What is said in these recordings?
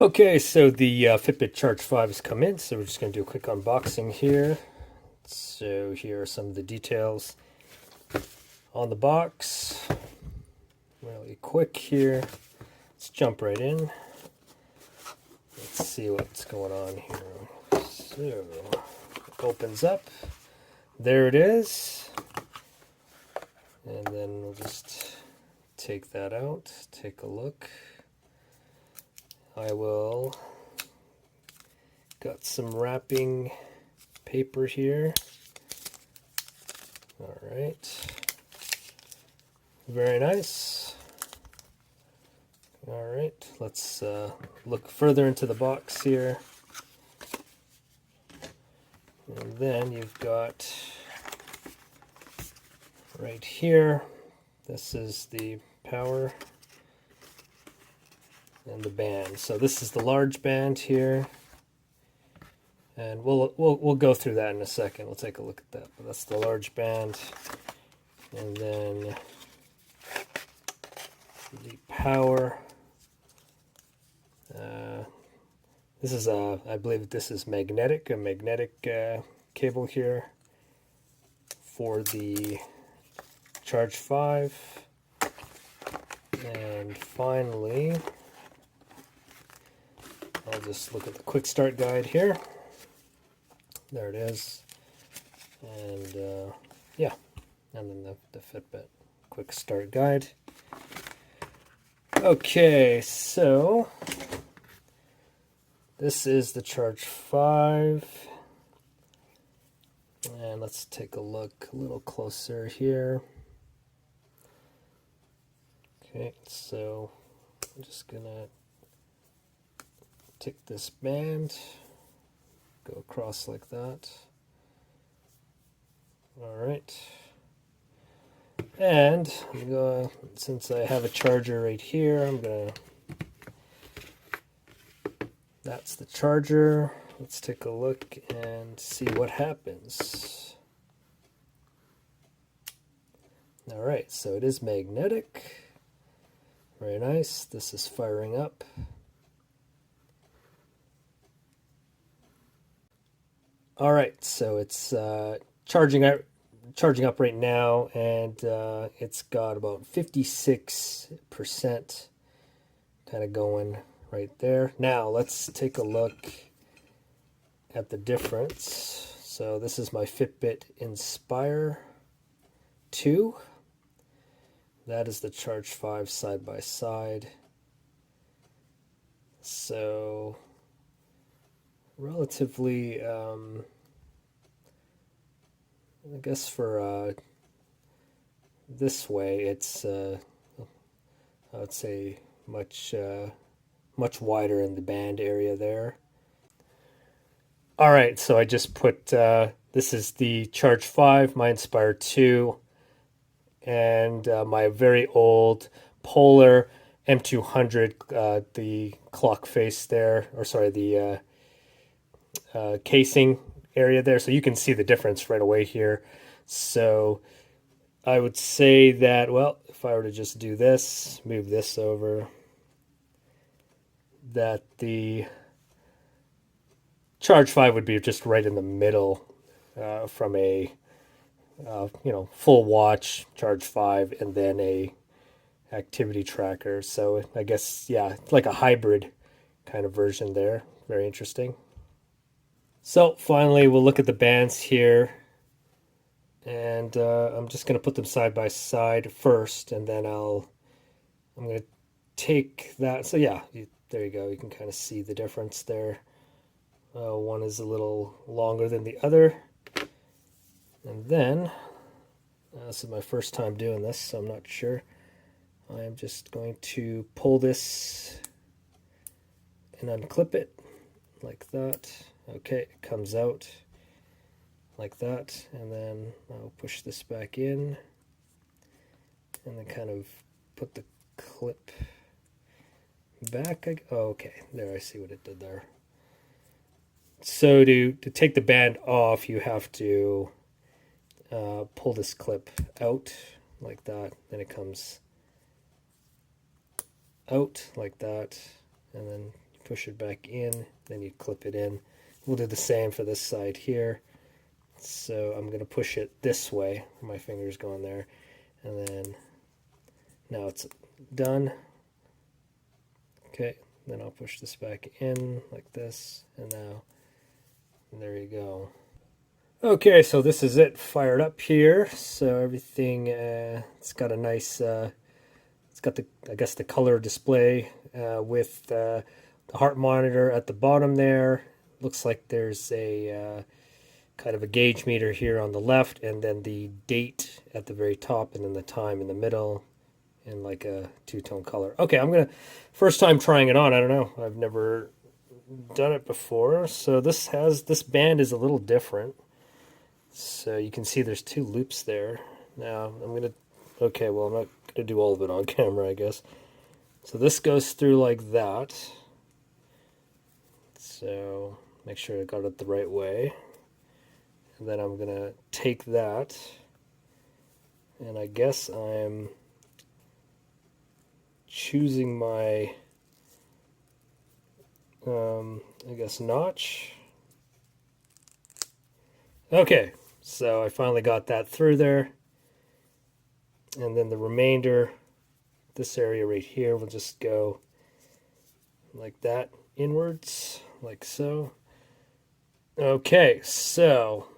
Okay, so the Fitbit Charge 5 has come in, so we're just going to do a quick unboxing here. So here are some of the details on the box. Really quick here. Let's jump right in. Let's see what's going on here. So, it opens up. There it is. And then we'll just take that out, take a look. I will got some wrapping paper here. All right, very nice. All right, let's look further into the box here. And then you've got right here, this is the power and the band. So this is the large band here, and we'll go through that in a second. We'll take a look at that. But that's the large band, and then the power. This is I believe this is a magnetic cable here for the Charge 5, and finally. I'll just look at the quick start guide here. There it is. And yeah, and then the Fitbit quick start guide. Okay, so this is the Charge 5. And let's take a look a little closer here. Okay, so I'm just gonna take this band, go across like that. All right. And I'm gonna, since I have a charger right here, that's the charger. Let's take a look and see what happens. All right, so it is magnetic. Very nice. This is firing up. All right, so it's charging up right now, and it's got about 56% kind of going right there. Now let's take a look at the difference. So this is my Fitbit Inspire 2. That is the Charge 5 side by side. So relatively, I guess for this way, it's I would say much wider in the band area there. All right, so I just put this is the Charge 5, my Inspire 2, and my very old Polar M200, the clock face there, or sorry, the casing area there, so you can see the difference right away here. So I would say that, well, if I were to just do this, move this over, that the Charge 5 would be just right in the middle from a full watch Charge 5 and then a activity tracker. So I guess, yeah, like a hybrid kind of version there. Very interesting. So finally, we'll look at the bands here, and I'm just going to put them side by side first, and then I'm going to take that. So yeah, there you go. You can kind of see the difference there. One is a little longer than the other, and then this is my first time doing this, so I'm not sure. I am just going to pull this and unclip it like that. Okay, it comes out like that, and then I'll push this back in and then kind of put the clip back. Oh, okay, there, I see what it did there. So to take the band off, you have to pull this clip out like that, then it comes out like that, and then push it back in, then you clip it in. We'll do the same for this side here. So I'm going to push it this way, my finger's going there, and then now it's done. Okay, then I'll push this back in like this, and now there you go. Okay, so this is it fired up here. So everything, it's got a nice, it's got the, I guess, the color display with the heart monitor at the bottom there. Looks like there's a kind of a gauge meter here on the left, and then the date at the very top, and then the time in the middle in like a two-tone color. Okay, I'm gonna, first time trying it on. I don't know, I've never done it before. So this band is a little different. So you can see there's two loops there. Now I'm gonna, okay, well, I'm not gonna do all of it on camera, I guess. So this goes through like that. So make sure I got it the right way. And then I'm gonna take that, and I guess I'm choosing my, I guess, notch. Okay, so I finally got that through there. And then the remainder, this area right here, will just go like that, inwards, like so. Okay, so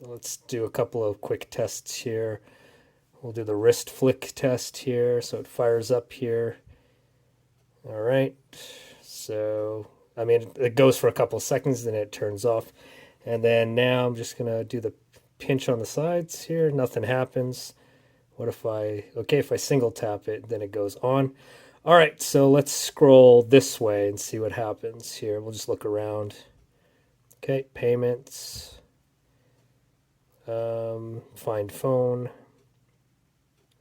let's do a couple of quick tests here. We'll do the wrist flick test here, so it fires up here. All right, so I mean, it goes for a couple of seconds, then it turns off. And then now I'm just gonna do the pinch on the sides here. Nothing happens. What if if I single tap it, then it goes on. All right, so let's scroll this way and see what happens here. We'll just look around. Okay, payments, find phone.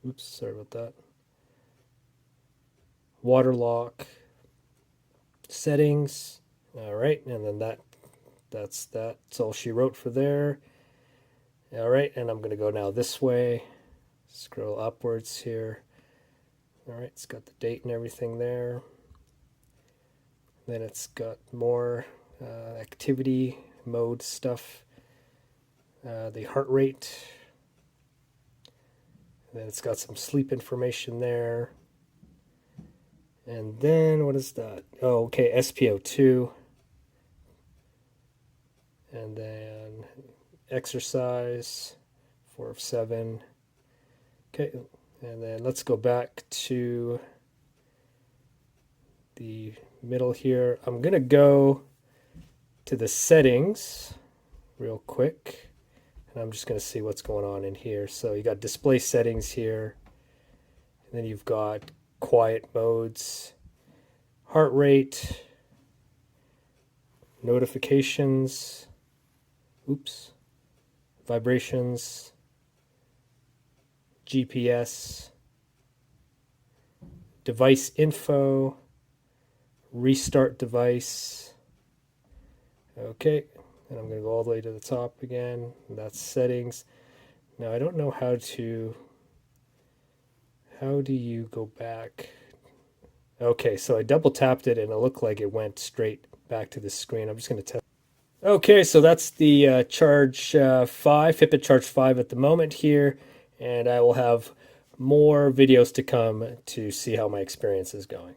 Oops, sorry about that. Water lock, settings. All right, and then that's all she wrote for there. All right, and I'm gonna go now this way. Scroll upwards here. All right, it's got the date and everything there. Then it's got more activity mode stuff, the heart rate. And then it's got some sleep information there. And then what is that? Oh, okay, SpO2. And then exercise, 4 of 7. Okay, and then let's go back to the middle here. I'm gonna go to the settings real quick, and I'm just gonna see what's going on in here. So you got display settings here, and then you've got quiet modes, heart rate, notifications, oops, vibrations, GPS, device info, restart device. Okay, and I'm going to go all the way to the top again, and that's settings. Now I don't know how do you go back? Okay, so I double tapped it and it looked like it went straight back to the screen. I'm just going to test. Okay, so that's the Charge 5, Fitbit Charge 5 at the moment here, and I will have more videos to come to see how my experience is going.